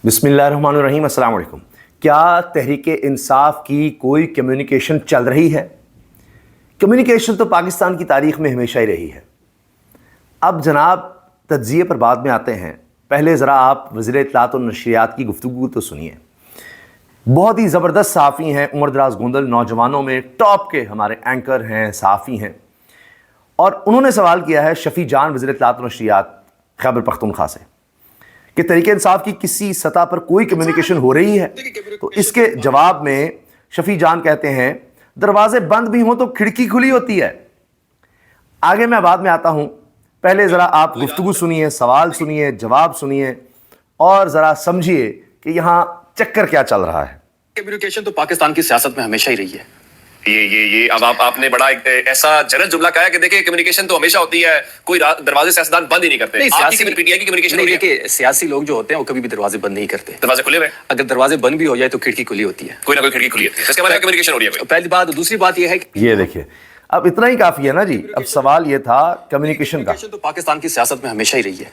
बिस्मिल्लाहिर्रहमानिर्रहीम, अस्सलाम वालेकुम। क्या तहरीक इंसाफ की कोई कम्युनिकेशन चल रही है? कम्युनिकेशन तो पाकिस्तान की तारीख में हमेशा ही रही है। अब जनाब तज्ज़िये पर बाद में आते हैं, पहले ज़रा आप वज़ीर इत्तलात और नशरियात की गुफ्तगू तो सुनिए। बहुत ही ज़बरदस्त सहाफ़ी हैं, उमर दराज गोंदल नौजवानों में टॉप के हमारे एंकर हैं, सहाफ़ी हैं, और उन्होंने सवाल किया है शफ़ी जान वज़ीर इत्तलात और नशरियात खैबर पख्तूनख्वा से कि तहरीक इंसाफ की किसी सतह पर कोई कम्युनिकेशन हो रही है। तो इसके जवाब में शफ़ी जान कहते हैं दरवाजे बंद भी हों तो खिड़की खुली होती है। आगे मैं बाद में आता हूं, पहले ज़रा आप गुफ्तगू सुनिए, सवाल सुनिए, जवाब सुनिए और ज़रा समझिए कि यहाँ चक्कर क्या चल रहा है। कम्युनिकेशन तो पाकिस्तान की सियासत में हमेशा ही रही है। ये अब आपने बड़ा ऐसा जनरल जुमला कहा कि देखिए कम्युनिकेशन तो हमेशा होती है, कोई दरवाजे सियासतदान बंद ही नहीं करते। आपकी पीटीआई की कम्युनिकेशन हो रही है कि सियासी लोग जो होते हैं वो कभी भी दरवाजे बंद नहीं करते। दरवाजे खुले हुए, अगर दरवाजे बंद भी हो जाए तो खिड़की खुली होती है, कोई ना कोई खिड़की खुली होती है। इसके बाद कम्युनिकेशन हो रही है। पहली बात। दूसरी बात ये है कि ये देखिए, अब इतना ही काफ़ी है ना जी। अब सवाल ये था कम्युनिकेशन का। तो पाकिस्तान की सियासत में हमेशा ही रही है।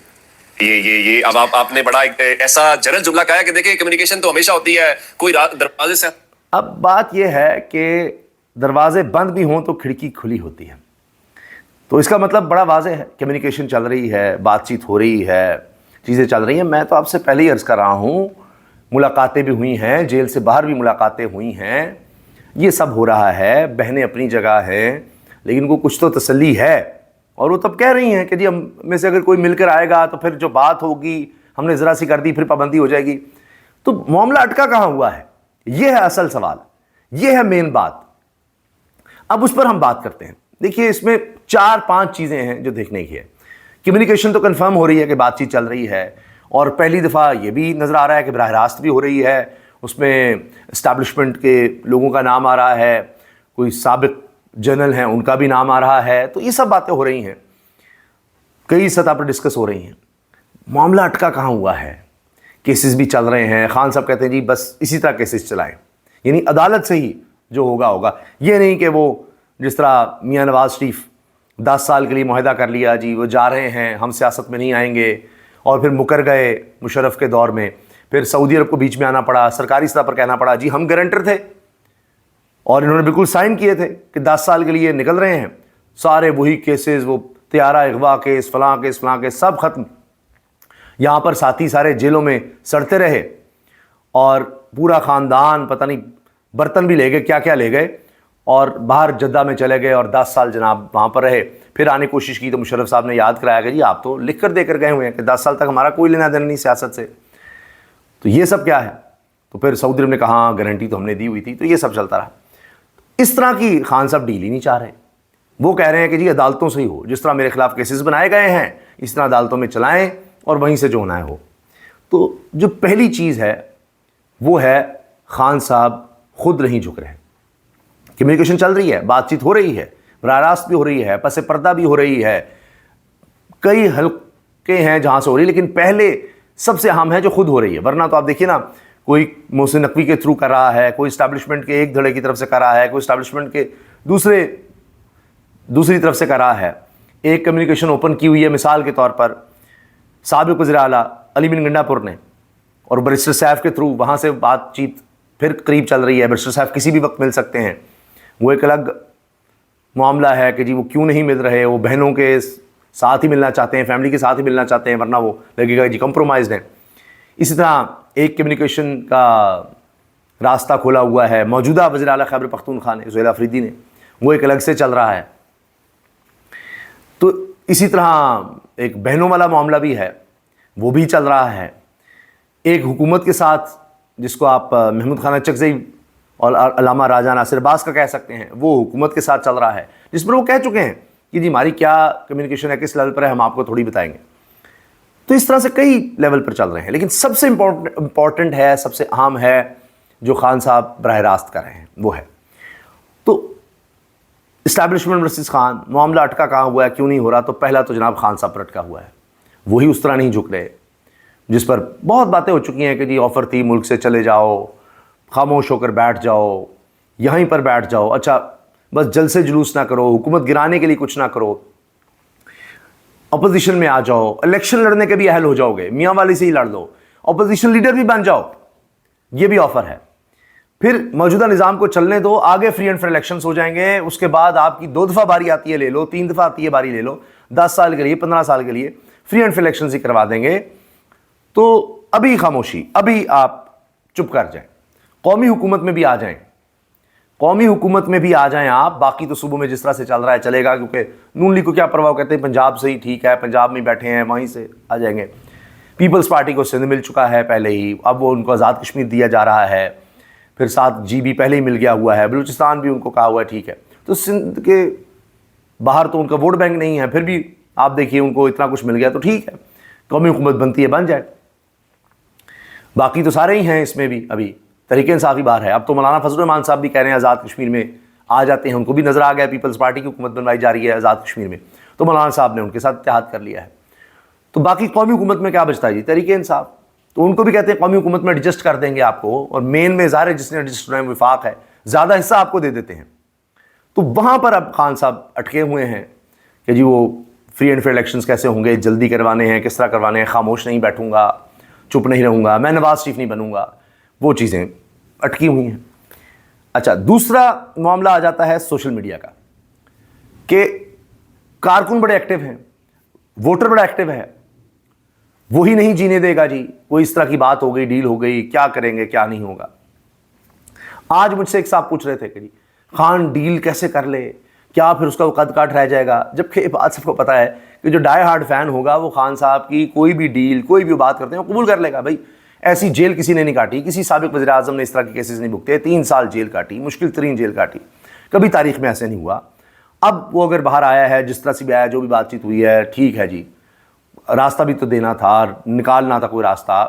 ये अब आपने बड़ा ऐसा जनरल जुमला कहा कि देखिए कम्युनिकेशन तो हमेशा होती है, कोई दरवाजे से। अब बात यह है कि दरवाजे बंद भी हों तो खिड़की खुली होती है, तो इसका मतलब बड़ा वाज़ेह है, कम्युनिकेशन चल रही है, बातचीत हो रही है, चीज़ें चल रही हैं। मैं तो आपसे पहले ही अर्ज़ कर रहा हूँ, मुलाकातें भी हुई हैं, जेल से बाहर भी मुलाकातें हुई हैं, ये सब हो रहा है, बहनें अपनी जगह हैं, लेकिन उनको कुछ तो तसल्ली है। और वो तब कह रही हैं कि जी हम में से अगर कोई मिलकर आएगा तो फिर जो बात होगी हमने ज़रा सी कर दी, फिर पाबंदी हो जाएगी। तो मामला अटका कहाँ हुआ है, ये है असल सवाल, ये है मेन बात। अब उस पर हम बात करते हैं। देखिए, इसमें 4-5 चीज़ें हैं जो देखने की है। कम्युनिकेशन तो कंफर्म हो रही है कि बातचीत चल रही है, और पहली दफ़ा ये भी नज़र आ रहा है कि बराह रास्त भी हो रही है, उसमें इस्टेब्लिशमेंट के लोगों का नाम आ रहा है, कोई साबिक जनरल हैं उनका भी नाम आ रहा है। तो ये सब बातें हो रही हैं, कई सतह पर डिस्कस हो रही हैं। मामला अटका कहाँ हुआ है? केसेस भी चल रहे हैं। खान साहब कहते हैं जी बस इसी तरह केसेस चलाएं, यानी अदालत से ही जो होगा होगा, ये नहीं कि वो जिस तरह मियाँ नवाज शरीफ 10 साल के लिए मुआहदा कर लिया, जी वो जा रहे हैं, हम सियासत में नहीं आएंगे, और फिर मुकर गए मुशर्रफ के दौर में, फिर सऊदी अरब को बीच में आना पड़ा, सरकारी सतह पर कहना पड़ा जी हम गारंटर थे, और इन्होंने बिल्कुल साइन किए थे कि 10 साल के लिए निकल रहे हैं। सारे वही केसेस, वो त्यारा अगवा केस, फलां केस, सब ख़त्म। यहाँ पर साथी सारे जेलों में सड़ते रहे, और पूरा ख़ानदान पता नहीं बर्तन भी ले गए, क्या क्या ले गए, और बाहर जद्दा में चले गए, और 10 साल जनाब वहाँ पर रहे। फिर आने की कोशिश की तो मुशर्रफ साहब ने याद कराया कि जी आप तो लिख कर देकर गए हुए हैं कि 10 साल तक हमारा कोई लेना देना नहीं सियासत से, तो ये सब क्या है? तो फिर सऊदी अरब ने कहा गारंटी तो हमने दी हुई थी। तो ये सब चलता रहा। इस तरह की खान साहब डील ही नहीं चाह रहे। वो कह रहे हैं कि जी अदालतों से ही हो, जिस तरह मेरे खिलाफ केसेस बनाए गए हैं इस तरह अदालतों में चलाएं, और वहीं से जो होना है हो। तो जो पहली चीज़ है वो है खान साहब खुद नहीं झुक रहे। कम्युनिकेशन चल रही है, बातचीत हो रही है, बराह रास्त भी हो रही है, पसे पर्दा भी हो रही है, कई हल्के हैं जहाँ से हो रही है, लेकिन पहले सबसे अहम है जो खुद हो रही है। वरना तो आप देखिए ना, कोई मोहसिन नकवी के थ्रू कर रहा है, कोई इस्टेब्लिशमेंट के एक धड़े की तरफ से कर रहा है, कोई इस्टेब्लिशमेंट के दूसरी तरफ से कर रहा है। एक कम्युनिकेशन ओपन की हुई है, मिसाल के तौर पर साबिक़ वज़ीर आला अली बिन गंडापुर ने, और बैरिस्टर सैफ के थ्रू वहाँ से बातचीत फिर करीब चल रही है। बैरिस्टर साहब किसी भी वक्त मिल सकते हैं, वो एक अलग मामला है कि जी वो क्यों नहीं मिल रहे, वो बहनों के साथ ही मिलना चाहते हैं, फैमिली के साथ ही मिलना चाहते हैं, वरना वो लगेगा जी कंप्रोमाइज़ हैं। इसी तरह एक कम्युनिकेशन का रास्ता खोला हुआ है मौजूदा वज़ीर आला खैबर पख्तूनख्वा ने, ज़ुहैल अफरीदी ने, वो एक अलग से चल रहा है। तो इसी तरह एक बहनों वाला मामला भी है, वो भी चल रहा है। एक हुकूमत के साथ, जिसको आप महमूद खान अचकज़ई और अल्लामा राजा नासिर अब्बास का कह सकते हैं, वो हुकूमत के साथ चल रहा है, जिस पर वो कह चुके हैं कि जी हमारी क्या कम्युनिकेशन है, किस लेवल पर है, हम आपको थोड़ी बताएंगे। तो इस तरह से कई लेवल पर चल रहे हैं, लेकिन सबसे इम्पॉर्टेंट है, सबसे अहम है जो खान साहब बराह रास्त कर रहे हैं, वो है तो इस्टेब्लिशमेंट वर्सेस खान। मामला अटका कहाँ हुआ है, क्यों नहीं हो रहा? तो पहला तो जनाब खान साहब पर अटका हुआ है, वही उस तरह नहीं झुक रहे, जिस पर बहुत बातें हो चुकी हैं कि जी ऑफ़र थी मुल्क से चले जाओ, खामोश होकर बैठ जाओ, यहीं पर बैठ जाओ, अच्छा बस जलसे जुलूस ना करो, हुकूमत गिराने के लिए कुछ ना करो, अपोजिशन में आ जाओ, इलेक्शन लड़ने के भी अहल हो जाओगे, मियाँ वाली से ही लड़ लो। अपोजिशन लीडर भी बन जाओ, ये भी ऑफर है। फिर मौजूदा निज़ाम को चलने दो, आगे फ्री एंड फेयर इलेक्शंस हो जाएंगे, उसके बाद आपकी 2 दफ़ा बारी आती है ले लो, 3 दफ़ा आती है बारी ले लो, 10 साल के लिए 15 साल के लिए फ्री एंड फेयर इलेक्शंस ही करवा देंगे। तो अभी खामोशी, अभी आप चुप कर जाएं, कौमी हुकूमत में भी आ जाएं, कौमी हुकूमत में भी आ जाएं आप। बाकी तो सुबह में जिस तरह से चल रहा है चलेगा, क्योंकि नून लीग को क्या परवाह, कहते हैं पंजाब से ही ठीक है, पंजाब में बैठे हैं, वहीं से आ जाएंगे। पीपल्स पार्टी को सिंध मिल चुका है पहले ही, अब वो उनको आज़ाद कश्मीर दिया जा रहा है, फिर 7 GB पहले ही मिल गया हुआ है, बलूचिस्तान भी उनको कहा हुआ है ठीक है। तो सिंध के बाहर तो उनका वोट बैंक नहीं है, फिर भी आप देखिए उनको इतना कुछ मिल गया तो ठीक है, कौमी हुकूमत बनती है बन जाए। बाकी तो सारे ही हैं इसमें भी, अभी तहरीक इंसाफ बाहर है। अब तो मौलाना फजल रहमान साहब भी कह रहे हैं आज़ाद कश्मीर में आ जाते हैं, उनको भी नज़र आ गया पीपल्स पार्टी की हुकूमत बनवाई जा रही है आज़ाद कश्मीर में, तो मौलाना साहब ने उनके साथ इत्तेहाद कर लिया है। तो बाकी कौमी हुकूमत में क्या बचता है जी, तहरीक इंसाफ, तो उनको भी कहते हैं कौमी हुकूमत में एडजस्ट कर देंगे आपको, और मेन में ज़ाहिर है जिसने एडजस्ट होना है विफाक है, ज़्यादा हिस्सा आपको दे देते हैं। तो वहाँ पर अब खान साहब अटके हुए हैं कि जी वो फ्री एंड फेयर इलेक्शंस कैसे होंगे, जल्दी करवाने हैं, किस तरह करवाने हैं, खामोश नहीं बैठूंगा, चुप नहीं रहूँगा, मैं नवाज शरीफ नहीं बनूंगा, वो चीज़ें अटकी हुई हैं। अच्छा, दूसरा मामला आ जाता है सोशल मीडिया का, कि कारकुन बड़े एक्टिव हैं, वोटर बड़ा एक्टिव है, वही नहीं जीने देगा जी, कोई इस तरह की बात हो गई, डील हो गई, क्या करेंगे क्या नहीं होगा। आज मुझसे एक साहब पूछ रहे थे कि जी खान डील कैसे कर ले, क्या फिर उसका कद काट रह जाएगा, जबकि बात सबको पता है कि जो डाई हार्ड फैन होगा वो खान साहब की कोई भी डील, कोई भी बात करते हैं वो कबूल कर लेगा। भाई ऐसी जेल किसी ने नहीं काटी, किसी साबिक वज़ीर आज़म ने इस तरह के केसेस नहीं भुगते, 3 साल जेल काटी, मुश्किल तरीन जेल काटी, कभी तारीख में ऐसे नहीं हुआ। अब वो अगर बाहर आया है, जिस तरह से भी आया, जो भी बातचीत हुई है, ठीक है जी, रास्ता भी तो देना था, निकालना था कोई रास्ता,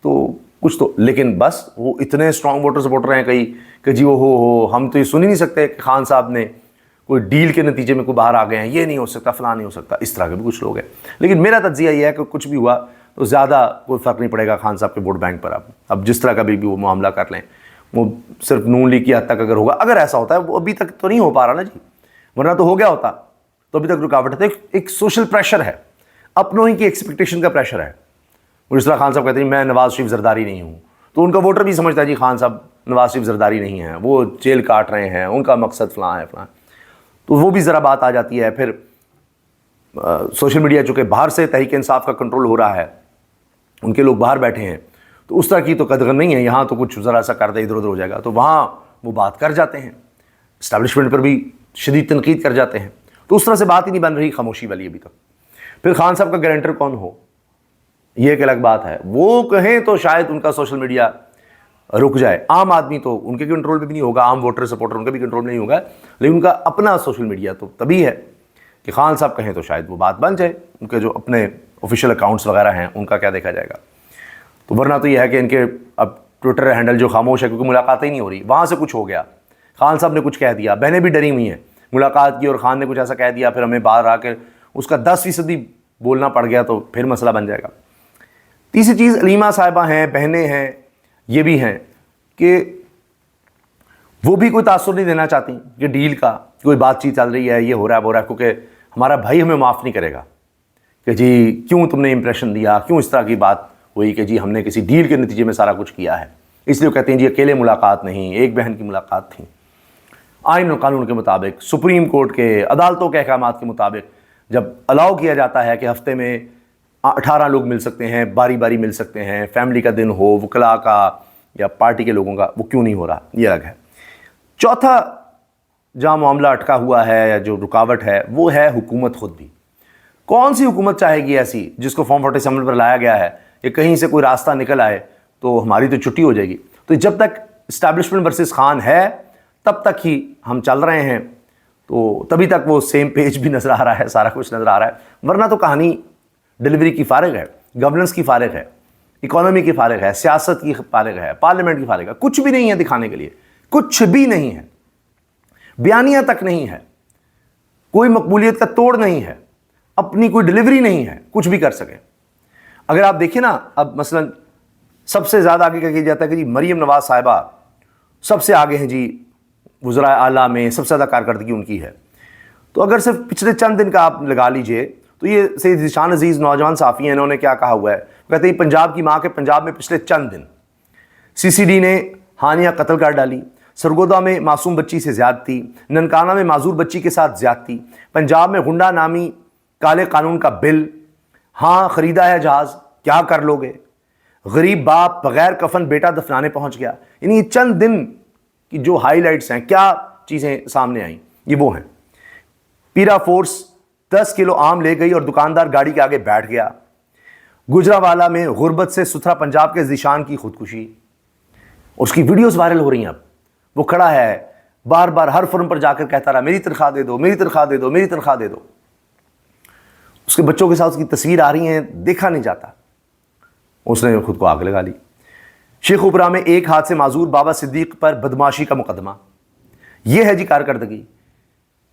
तो कुछ तो, लेकिन बस वो इतने स्ट्रॉन्ग वोटर सपोर्टर हैं कई कि जी वो हो हम तो ये सुन ही नहीं सकते कि खान साहब ने कोई डील के नतीजे में कोई बाहर आ गए हैं, ये नहीं हो सकता, फलां नहीं हो सकता, इस तरह के भी कुछ लोग हैं। लेकिन मेरा तज्जिया ये है कि कुछ भी हुआ तो ज़्यादा कोई फ़र्क नहीं पड़ेगा खान साहब के वोट बैंक पर। अब जिस तरह का भी वो मामला कर लें, वो सिर्फ नून लीग की हद तक अगर होगा, अगर ऐसा होता है, वो अभी तक तो नहीं हो पा रहा ना जी, वरना तो हो गया होता, तो अभी तक रुकावट है। तो एक सोशल प्रेशर है, अपनों ही की एक्सपेक्टेशन का प्रेशर है। जिस तरह खान साहब कहते हैं मैं नवाज शरीफ जरदारी नहीं हूँ, तो उनका वोटर भी समझता है जी खान साहब नवाज शरीफ जरदारी नहीं है, वो जेल काट रहे हैं, उनका मकसद फलां है फलां, तो वो भी ज़रा बात आ जाती है। फिर सोशल मीडिया चूँकि बाहर से तहरीक इंसाफ का कंट्रोल हो रहा है, उनके लोग बाहर बैठे हैं, तो उस तरह की तो कदर नहीं है, यहाँ तो कुछ ज़रा सा कर दे इधर उधर हो जाएगा, तो वहाँ वो बात कर जाते हैं, इस्टेब्लिशमेंट पर भी शदीद तनकीद कर जाते हैं। तो उस तरह से बात ही नहीं बन रही, खामोशी वाली अभी तक। फिर खान साहब का गारंटर कौन हो, ये एक अलग बात है, वो कहें तो शायद उनका सोशल मीडिया रुक जाए। आम आदमी तो उनके कंट्रोल में भी नहीं होगा, आम वोटर सपोर्टर उनके भी कंट्रोल में नहीं होगा, लेकिन उनका अपना सोशल मीडिया तो तभी है कि खान साहब कहें तो शायद वो बात बन जाए। उनके जो अपने ऑफिशियल अकाउंट्स वगैरह हैं उनका क्या देखा जाएगा, तो वरना तो यह है कि इनके अब ट्विटर हैंडल जो खामोश है, क्योंकि मुलाकातें ही नहीं हो रही, वहाँ से कुछ हो गया, खान साहब ने कुछ कह दिया, बहनें भी डरी हुई हैं मुलाकात की, और खान ने कुछ ऐसा कह दिया, फिर हमें बाहर आकर उसका 10% बोलना पड़ गया, तो फिर मसला बन जाएगा। तीसरी चीज़, अलीमा साहिबा हैं, बहनें हैं, ये भी हैं कि वो भी कोई तासुर नहीं देना चाहती कि डील का कोई बातचीत चल रही है, ये हो रहा है वो रहा है, क्योंकि हमारा भाई हमें माफ़ नहीं करेगा कि जी क्यों तुमने इंप्रेशन दिया, क्यों इस तरह की बात हुई कि जी हमने किसी डील के नतीजे में सारा कुछ किया है। इसलिए वो कहते हैं जी अकेले मुलाकात नहीं, एक बहन की मुलाकात थी, आइन और कानून के मुताबिक, सुप्रीम कोर्ट के अदालतों के अहकामात के मुताबिक जब अलाउ किया जाता है कि हफ्ते में 18 लोग मिल सकते हैं, बारी बारी मिल सकते हैं, फैमिली का दिन हो, वकला का या पार्टी के लोगों का, वो क्यों नहीं हो रहा, ये अलग है। चौथा जहाँ मामला अटका हुआ है या जो रुकावट है, वो है हुकूमत खुद भी। कौन सी हुकूमत चाहेगी ऐसी जिसको फॉर्म 47 अमल पर लाया गया है कि कहीं से कोई रास्ता निकल आए तो हमारी तो छुट्टी हो जाएगी। तो जब तक इस्टेब्लिशमेंट वर्सेस खान है तब तक ही हम चल रहे हैं, तो तभी तक वो सेम पेज भी नज़र आ रहा है, सारा कुछ नज़र आ रहा है, वरना तो कहानी डिलीवरी की फारिग है, गवर्नेंस की फारिग है, इकोनॉमी की फारिग है, सियासत की फारिग है, पार्लियामेंट की फारिग है, कुछ भी नहीं है दिखाने के लिए, कुछ भी नहीं है, बयानिया तक नहीं है, कोई मकबूलियत का तोड़ नहीं है, अपनी कोई डिलीवरी नहीं है, कुछ भी कर सके। अगर आप देखिए ना, अब मसलन सबसे ज़्यादा आगे क्या किया जाता है कि जी मरीम नवाज साहिबा सबसे आगे हैं जी, वज़राए आला में सबसे ज़्यादा कारकर्दगी उनकी है। तो अगर सिर्फ पिछले चंद दिन का आप लगा लीजिए تو یہ سید ذیشان عزیز نوجوان صحافی ہیں، انہوں نے کیا کہا ہوا ہے، کہتے ہیں پنجاب کی ماں کے پنجاب میں پچھلے چند دن CCD نے ہانیہ قتل کر ڈالی، سرگودا میں معصوم بچی سے زیادتی، ننکانہ میں معذور بچی کے ساتھ زیادتی، پنجاب میں غنڈہ نامی کالے قانون کا بل، ہاں خریدا ہے جہاز کیا کر لو گے، غریب باپ بغیر کفن بیٹا دفنانے پہنچ گیا. یعنی یہ چند دن کی جو ہائی لائٹس ہیں، کیا چیزیں سامنے آئیں، یہ وہ ہیں. پیرا فورس 10 کلو آم لے گئی اور دکاندار گاڑی کے آگے بیٹھ گیا. گجرانوالہ میں غربت سے ستھرا پنجاب کے ذیشان کی خودکشی، اس کی ویڈیوز وائرل ہو رہی ہیں. اب وہ کھڑا ہے بار بار ہر فورم پر جا کر کہتا رہا میری تنخواہ دے دو، میری تنخواہ دے دو، میری تنخواہ دے دو. اس کے بچوں کے ساتھ اس کی تصویر آ رہی ہیں، دیکھا نہیں جاتا. اس نے خود کو آگ لگا لی. شیخ اوپرا میں ایک ہاتھ سے معذور بابا صدیق پر بدماشی کا مقدمہ. یہ ہے جی کارکردگی،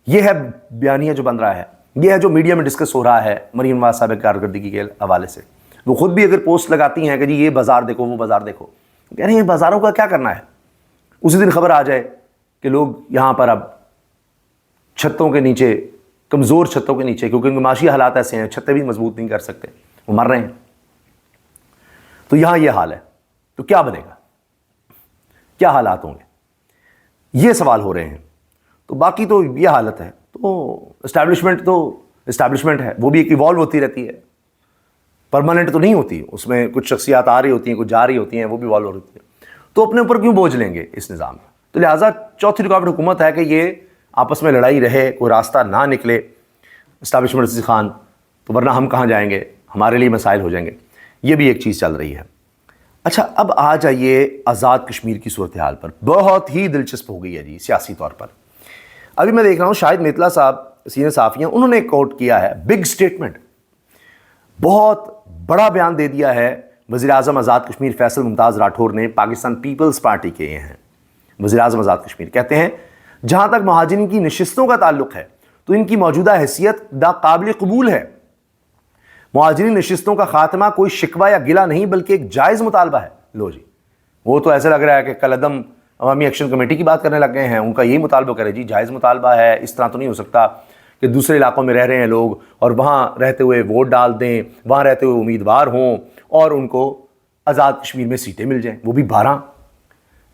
یہ ہے بیانیہ جو بن رہا ہے، یہ ہے جو میڈیا میں ڈسکس ہو رہا ہے مریم نواز صاحب کارکردگی کے حوالے سے. وہ خود بھی اگر پوسٹ لگاتی ہیں کہ جی یہ بازار دیکھو، وہ بازار دیکھو، کہہ رہے ہیں بازاروں کا کیا کرنا ہے. اسی دن خبر آ جائے کہ لوگ یہاں پر اب چھتوں کے نیچے، کمزور چھتوں کے نیچے، کیونکہ ان کے معاشی حالات ایسے ہیں، چھتیں بھی مضبوط نہیں کر سکتے، وہ مر رہے ہیں. تو یہاں یہ حال ہے، تو کیا بنے گا، کیا حالات ہوں گے، یہ سوال ہو رہے ہیں. تو باقی تو یہ حالت ہے. تو اسٹیبلشمنٹ ہے، وہ بھی ایک ایوالو ہوتی رہتی ہے، پرماننٹ تو نہیں ہوتی. اس میں کچھ شخصیات آ رہی ہوتی ہیں، کچھ جا رہی ہوتی ہیں، وہ بھی ایوالو ہوتی ہیں. تو اپنے اوپر کیوں بوجھ لیں گے اس نظام میں. تو لہٰذا چوتھی رکاوٹ حکومت ہے کہ یہ آپس میں لڑائی رہے، کوئی راستہ نہ نکلے اسٹیبلشمنٹ سے خان، تو ورنہ ہم کہاں جائیں گے، ہمارے لیے مسائل ہو جائیں گے. یہ بھی ایک چیز چل رہی ہے. اچھا اب آ جائیے آزاد کشمیر کی صورتحال پر. بہت ہی دلچسپ ہو گئی ہے جی سیاسی طور پر. ابھی میں دیکھ رہا ہوں شاہد میتلا صاحب سینئر صحافی ہیں، انہوں نے کوٹ کیا ہے بگ سٹیٹمنٹ، بہت بڑا بیان دے دیا ہے وزیر اعظم آزاد کشمیر فیصل ممتاز راٹھور نے. پاکستان پیپلز پارٹی کے یہ ہیں وزیر اعظم آزاد کشمیر. کہتے ہیں جہاں تک مہاجرین کی نشستوں کا تعلق ہے تو ان کی موجودہ حیثیت قابل قبول ہے. مہاجرین نشستوں کا خاتمہ کوئی شکوہ یا گلہ نہیں بلکہ ایک جائز مطالبہ ہے. لو جی، وہ تو ایسے لگ رہا ہے کہ کل عدم عوامی ایکشن کمیٹی کی بات کرنے لگ گئے ہیں، ان کا یہی مطالبہ کرے جی جائز مطالبہ ہے. اس طرح تو نہیں ہو سکتا کہ دوسرے علاقوں میں رہ رہے ہیں لوگ اور وہاں رہتے ہوئے ووٹ ڈال دیں، وہاں رہتے ہوئے امیدوار ہوں اور ان کو آزاد کشمیر میں سیٹیں مل جائیں، وہ بھی 12.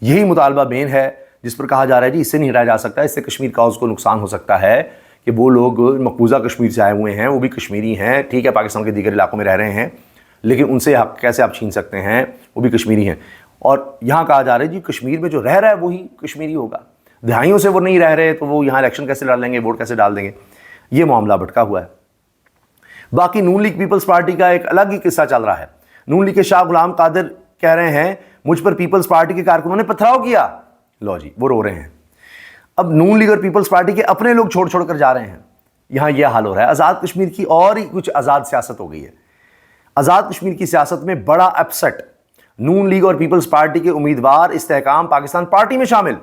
یہی مطالبہ مین ہے جس پر کہا جا رہا ہے جی اس سے نہیں ہٹایا جا سکتا، اس سے کشمیر کاؤز کو نقصان ہو سکتا ہے کہ وہ لوگ مقبوضہ کشمیر سے آئے ہوئے ہیں، وہ بھی کشمیری ہیں، ٹھیک ہے پاکستان کے دیگر علاقوں میں رہ رہے ہیں، لیکن ان سے حق کیسے آپ چھین سکتے ہیں، وہ بھی کشمیری ہیں. اور یہاں کہا جا رہا ہے جی کشمیر میں جو رہ رہا ہے وہی کشمیری ہوگا، دہائیوں سے وہ نہیں رہ رہے تو وہ یہاں الیکشن کیسے لڑ لیں گے، ووٹ کیسے ڈال دیں گے. یہ معاملہ بھٹکا ہوا ہے. باقی نون لیگ پیپلز پارٹی کا ایک الگ ہی قصہ چل رہا ہے. نون لیگ کے شاہ غلام قادر کہہ رہے ہیں مجھ پر پیپلز پارٹی کے کارکنوں نے پتھراؤ کیا. لو جی وہ رو رہے ہیں. اب نون لیگ اور پیپلز پارٹی کے اپنے لوگ چھوڑ چھوڑ کر جا رہے ہیں. یہاں یہ حال ہو رہا ہے. آزاد کشمیر کی اور ہی کچھ آزاد سیاست ہو گئی ہے. آزاد کشمیر کی سیاست میں بڑا اپسٹ. نون لیگ اور پیپلز پارٹی کے امیدوار استحکام پاکستان پارٹی میں شامل.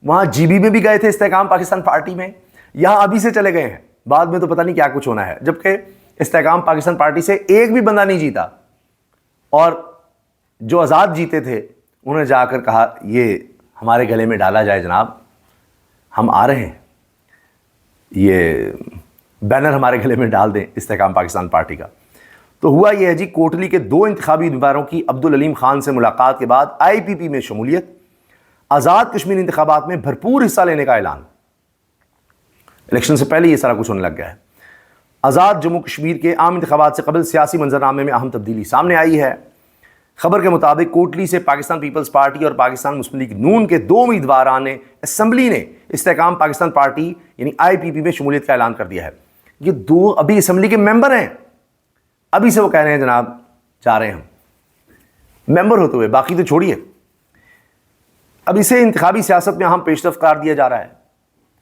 وہاں جی بی میں بھی گئے تھے استحکام پاکستان پارٹی میں، یہاں ابھی سے چلے گئے ہیں. بعد میں تو پتہ نہیں کیا کچھ ہونا ہے. جبکہ استحکام پاکستان پارٹی سے ایک بھی بندہ نہیں جیتا اور جو آزاد جیتے تھے انہوں نے جا کر کہا یہ ہمارے گلے میں ڈالا جائے جناب، ہم آ رہے ہیں، یہ بینر ہمارے گلے میں ڈال دیں استحکام پاکستان پارٹی کا. تو ہوا یہ ہے جی کوٹلی کے 2 انتخابی امیدواروں کی عبدالعلیم خان سے ملاقات کے بعد آئی پی پی میں شمولیت، آزاد کشمیر انتخابات میں بھرپور حصہ لینے کا اعلان. الیکشن سے پہلے یہ سارا کچھ ہونے لگ گیا ہے. آزاد جموں کشمیر کے عام انتخابات سے قبل سیاسی منظرنامے میں اہم تبدیلی سامنے آئی ہے. خبر کے مطابق کوٹلی سے پاکستان پیپلز پارٹی اور پاکستان مسلم لیگ نون کے 2 امیدواران اسمبلی نے استحکام پاکستان پارٹی یعنی آئی پی پی میں شمولیت کا اعلان کر دیا ہے. یہ 2 ابھی اسمبلی کے ممبر ہیں، ابھی سے وہ کہہ رہے ہیں جناب جا رہے ہیں ہم ممبر ہوتے ہوئے، باقی تو چھوڑیے. اب اسے انتخابی سیاست میں اہم پیش رفت قرار دیا جا رہا ہے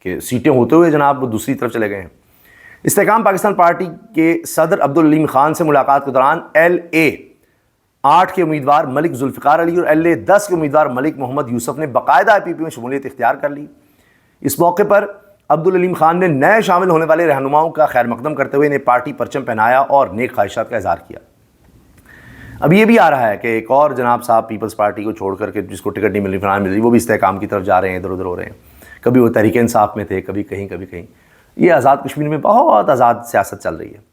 کہ سیٹیں ہوتے ہوئے جناب وہ دوسری طرف چلے گئے ہیں. استحکام پاکستان پارٹی کے صدر عبدالعلیم خان سے ملاقات کے دوران LA 8 کے امیدوار ملک ذوالفقار علی اور LA 10 کے امیدوار ملک محمد یوسف نے باقاعدہ آئی پی پی میں شمولیت اختیار کر لی. اس موقع پر عبدالعلیم خان نے نئے شامل ہونے والے رہنماؤں کا خیر مقدم کرتے ہوئے انہیں پارٹی پرچم پہنایا اور نیک خواہشات کا اظہار کیا. اب یہ بھی آ رہا ہے کہ ایک اور جناب صاحب پیپلز پارٹی کو چھوڑ کر کے جس کو ٹکٹ نہیں مل رہی وہ بھی استحکام کی طرف جا رہے ہیں، ادھر ادھر ہو رہے ہیں. کبھی وہ تحریک انصاف میں تھے، کبھی کہیں کبھی کہیں. یہ آزاد کشمیر میں بہت آزاد سیاست چل رہی ہے۔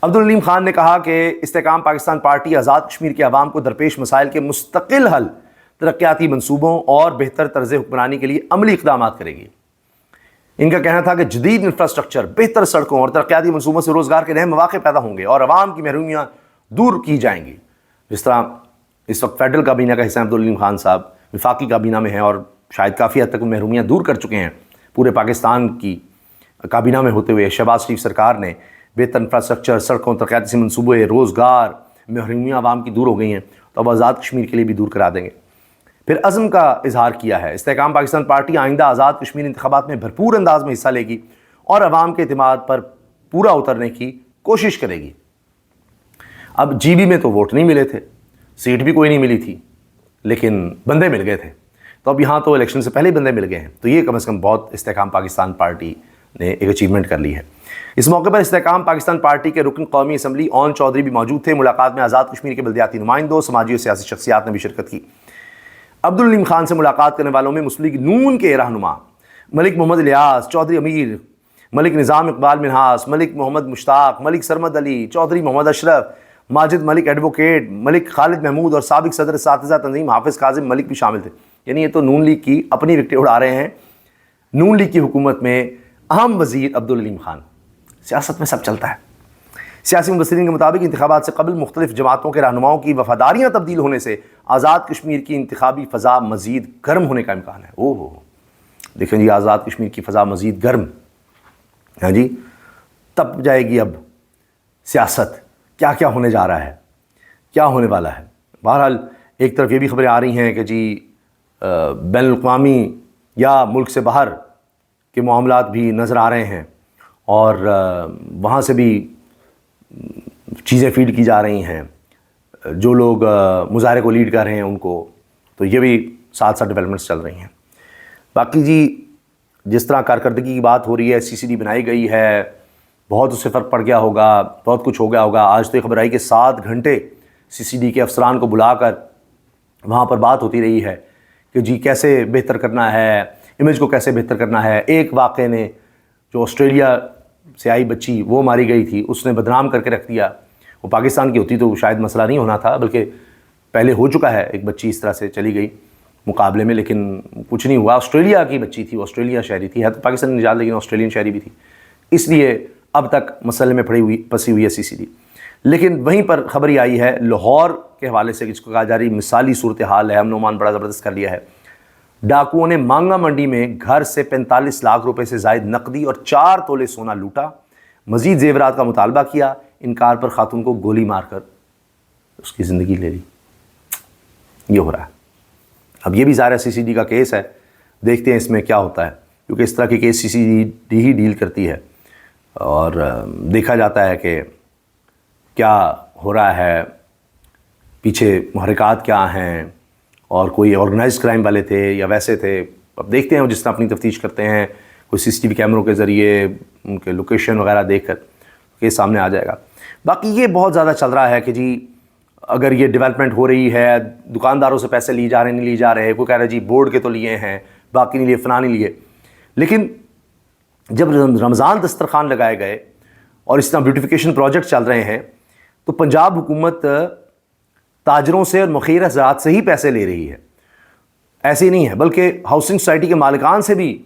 عبدالعلیم خان نے کہا کہ استحکام پاکستان پارٹی آزاد کشمیر کے عوام کو درپیش مسائل کے مستقل حل، ترقیاتی منصوبوں اور بہتر طرز حکمرانی کے لیے عملی اقدامات کرے گی۔ ان کا کہنا تھا کہ جدید انفراسٹرکچر، بہتر سڑکوں اور ترقیاتی منصوبوں سے روزگار کے نئے مواقع پیدا ہوں گے اور عوام کی محرومیاں دور کی جائیں گی۔ جس طرح اس وقت فیڈرل کابینہ کا حصہ عبدالعلیم خان صاحب وفاقی کابینہ میں ہیں اور شاید کافی حد تک وہ محرومیاں دور کر چکے ہیں، پورے پاکستان کی کابینہ میں ہوتے ہوئے شہباز شریف سرکار نے بہتر انفراسٹرکچر، سڑکوں، ترقیاتی منصوبے، روزگار، محرومیاں عوام کی دور ہو گئی ہیں، تو اب آزاد کشمیر کے لیے بھی دور کرا دیں گے۔ پھر عزم کا اظہار کیا ہے۔ استحکام پاکستان پارٹی آئندہ آزاد کشمیر انتخابات میں بھرپور انداز میں حصہ لے گی اور عوام کے اعتماد پر پورا اترنے کی کوشش کرے گی۔ اب جی بی میں تو ووٹ نہیں ملے تھے، سیٹ بھی کوئی نہیں ملی تھی، لیکن بندے مل گئے تھے، تو اب یہاں تو الیکشن سے پہلے ہی بندے مل گئے ہیں، تو یہ کم از کم بہت استحکام پاکستان پارٹی نے ایک اچیومنٹ کر لی ہے۔ اس موقع پر استحکام پاکستان پارٹی کے رکن قومی اسمبلی اون چودھری بھی موجود تھے۔ ملاقات میں آزاد کشمیر کے بلدیاتی نمائندوں، سماجی اور سیاسی شخصیات نے بھی شرکت کی۔ عبدالعلیم خان سے ملاقات کرنے والوں میں مسلم لیگ نون کے رہنما ملک محمد الیاس، چودھری امیر، ملک نظام اقبال منہاس، ملک محمد مشتاق، ملک سرمد علی، چودھری محمد اشرف، ماجد ملک ایڈوکیٹ، ملک خالد محمود اور سابق صدر اساتذہ تنظیم حافظ کاظم ملک بھی شامل تھے۔ یعنی یہ تو نون لیگ کی اپنی وکٹیں اڑا رہے ہیں۔ نون لیگ کی حکومت میں اہم وزیر عبدالعلیم خان۔ سیاست میں سب چلتا ہے۔ سیاسی مبصرین کے مطابق انتخابات سے قبل مختلف جماعتوں کے رہنماؤں کی وفاداریاں تبدیل ہونے سے آزاد کشمیر کی انتخابی فضا مزید گرم ہونے کا امکان ہے۔ دیکھیں جی، آزاد کشمیر کی فضا مزید گرم، ہاں جی، تب جائے گی اب سیاست، کیا کیا ہونے جا رہا ہے، کیا ہونے والا ہے۔ بہرحال ایک طرف یہ بھی خبریں آ رہی ہیں کہ جی بین الاقوامی یا ملک سے باہر کے معاملات بھی نظر آ رہے ہیں اور وہاں سے بھی چیزیں فیڈ کی جا رہی ہیں، جو لوگ مظاہرے کو لیڈ کر رہے ہیں ان کو، تو یہ بھی ساتھ ساتھ ڈیولپمنٹس چل رہی ہیں۔ باقی جی جس طرح کارکردگی کی بات ہو رہی ہے، سی سی ڈی بنائی گئی ہے، بہت اس سے فرق پڑ گیا ہوگا، بہت کچھ ہو گیا ہوگا۔ آج تو یہ خبر آئی کہ 7 گھنٹے سی سی ڈی کے افسران کو بلا کر وہاں پر بات ہوتی رہی ہے کہ جی کیسے بہتر کرنا ہے، امیج کو کیسے بہتر کرنا ہے۔ ایک واقعے نے جو آسٹریلیا سے آئی بچی وہ ماری گئی تھی، اس نے بدنام کر کے رکھ دیا۔ وہ پاکستان کی ہوتی تو شاید مسئلہ نہیں ہونا تھا، بلکہ پہلے ہو چکا ہے، ایک بچی اس طرح سے چلی گئی مقابلے میں، لیکن کچھ نہیں ہوا۔ آسٹریلیا کی بچی تھی، آسٹریلیا شہری تھی، ہے تو پاکستان نجات لیکن آسٹریلین شہری بھی تھی، اس لیے اب تک مسئلے میں پھنسی ہوئی ہے سی سی ڈی۔ لیکن وہیں پر خبر یہ آئی ہے لاہور کے حوالے سے، جس کو کہا جا رہی مثالی صورتحال ہے، امن و امان بڑا زبردست کر لیا ہے۔ ڈاکوؤں نے مانگا منڈی میں گھر سے 45 لاکھ روپے سے زائد نقدی اور 4 تولے سونا لوٹا، مزید زیورات کا مطالبہ کیا، انکار پر خاتون کو گولی مار کر اس کی زندگی لے لی۔ یہ ہو رہا ہے۔ اب یہ بھی ظاہر سی سی ڈی کا کیس ہے، دیکھتے ہیں اس میں کیا ہوتا ہے، کیونکہ اس طرح کے کیس سی سی ڈی ہی ڈیل کرتی ہے اور دیکھا جاتا ہے کہ کیا ہو رہا ہے، پیچھے محرکات کیا ہیں، اور کوئی آرگنائزڈ کرائم والے تھے یا ویسے تھے۔ اب دیکھتے ہیں جس طرح اپنی تفتیش کرتے ہیں، کوئی سی سی ٹی وی کیمروں کے ذریعے ان کے لوکیشن وغیرہ دیکھ کر کیس سامنے آ جائے گا۔ باقی یہ بہت زیادہ چل رہا ہے کہ جی اگر یہ ڈیولپمنٹ ہو رہی ہے، دکانداروں سے پیسے لیے جا رہے نہیں لیے جا رہے، کوئی کہہ رہا ہے جی بورڈ کے تو لیے ہیں، باقی نہیں لیے، فلاں نہیں لیے۔ لیکن جب رمضان دسترخوان لگائے گئے اور اس طرح بیوٹیفیکیشن پروجیکٹ چل رہے ہیں، تو پنجاب حکومت تاجروں سے اور مخیر حضرات سے ہی پیسے لے رہی ہے۔ ایسے ہی نہیں ہے، بلکہ ہاؤسنگ سوسائٹی کے مالکان سے بھی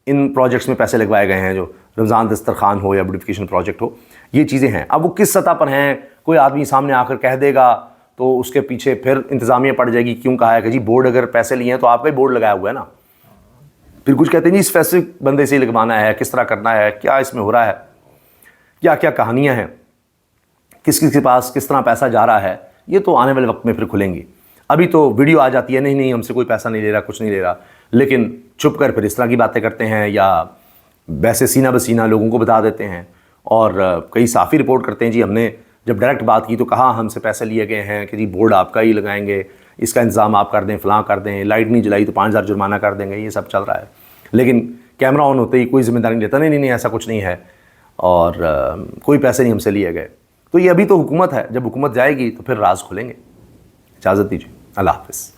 ان پروجیکٹس میں پیسے لگوائے گئے ہیں، جو رمضان دسترخوان ہو یا بیوٹیفیکیشن پروجیکٹ ہو، یہ چیزیں ہیں۔ اب وہ کس سطح پر ہیں، کوئی آدمی سامنے آ کر کہہ دے گا تو اس کے پیچھے پھر انتظامیہ پڑ جائے گی، کیوں کہا ہے کہ جی بورڈ اگر پیسے لیے ہیں تو آپ کا ہی بورڈ لگایا ہوا ہے نا۔ پھر کچھ کہتے ہیں جی اسپیسیفک بندے سے ہی لگوانا ہے، کس طرح کرنا ہے، کیا اس میں ہو رہا ہے، کیا کیا کہانیاں ہیں، کس کس کے پاس کس طرح پیسہ جا رہا ہے، یہ تو آنے والے وقت میں پھر کھلیں گی۔ ابھی تو ویڈیو آ جاتی ہے، نہیں ہم سے کوئی پیسہ نہیں لے رہا، کچھ نہیں لے رہا، لیکن چھپ کر پھر اس طرح کی باتیں کرتے ہیں یا ویسے سینہ بسینہ لوگوں کو بتا دیتے ہیں، اور کئی صحافی رپورٹ کرتے ہیں جی ہم نے جب ڈائریکٹ بات کی تو کہا ہم سے پیسے لیے گئے ہیں کہ جی بورڈ آپ کا ہی لگائیں گے، اس کا انتظام آپ کر دیں، فلاں کر دیں، لائٹ نہیں جلائی تو 5000 جرمانہ کر دیں گے، یہ سب چل رہا ہے۔ لیکن کیمرہ آن ہوتے ہی کوئی ذمہ داری نہیں لیتا، نہیں ایسا کچھ نہیں ہے، اور کوئی پیسے نہیں ہم سے لیے گئے۔ تو یہ ابھی تو حکومت ہے، جب حکومت جائے گی تو پھر راز کھلیں گے۔ اجازت دیجیے، اللہ حافظ۔